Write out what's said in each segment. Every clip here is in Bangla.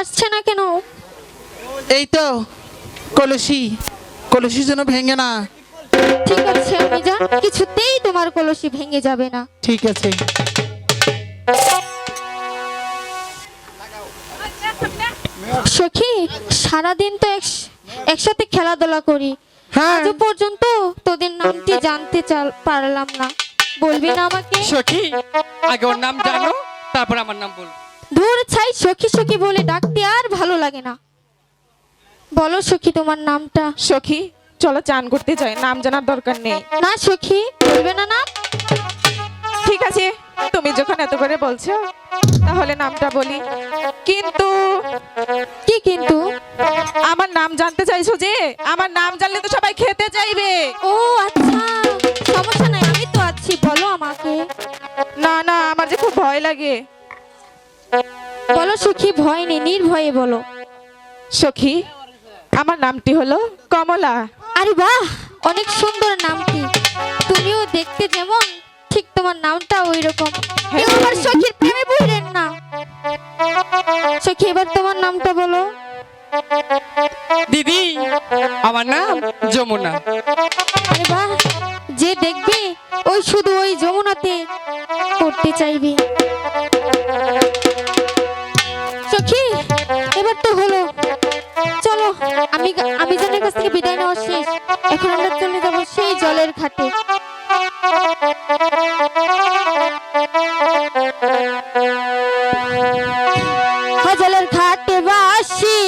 আসছে না কেন? এই তো কলসি, কলসি যেন ভেঙে না। ঠিক আছে আমি জান, কিছুতেই তোমার কলসি ভেঙে যাবে না। ঠিক আছে। সখী, সারাদিন তো একসাথে খেলাধুলা করি, হ্যাঁ আজও পর্যন্ত তোদের নামটি জানতে পারলাম না। বলবি না আমাকে? সখী, আগে ওর নাম জানো, তারপর আমার নাম বল। ধুর ছাই, সখী সখী বলে ডাকতে আর ভালো লাগে না। বলো সখী তোমার নামটা। সখী চলো চান করতে যাই, নাম জানার দরকার নেই। না সখী, বলবে না নাম? ঠিক আছে, তুমি যখন এত করে বলছো তাহলে নামটা বলি। কিন্তু কি কিন্তু? আমার নাম জানতে চাইছো যে? আমার নাম জানলে তো সবাই খেতে চাইবে। ও আচ্ছা, সমস্যা নাই, আমি তো আছি, বলো আমাকে। না না, আমার যে খুব ভয় লাগে। বলো সখী, ভয় নেই, নির্ভয়ে বলো। সখী, আমার নামটি হলো কমলা। আরে বাহ, অনেক সুন্দর নামটি। তুমিও দেখতে যেমন, ঠিক তোমার নামটা ওই রকম। কেউ আমার সখীর প্রেমে পড়লেন না। সখী, এবার তোমার নামটা বলো। দিদি, আমার নাম যমুনা। আরে বাহ, যে দেখবে ওই শুধু ওই যমুনাতে পড়তে চাইবে। সখী, এবার তো হলো, চলো। আমি জানের কাছ থেকে বিদায় নেওয়া শেষ, এখন আমরা চলে যাবো সেই জলের ঘাটে। জলের ঘাটে বাসি,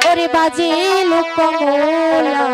ওরে বাজে লোক কমলা।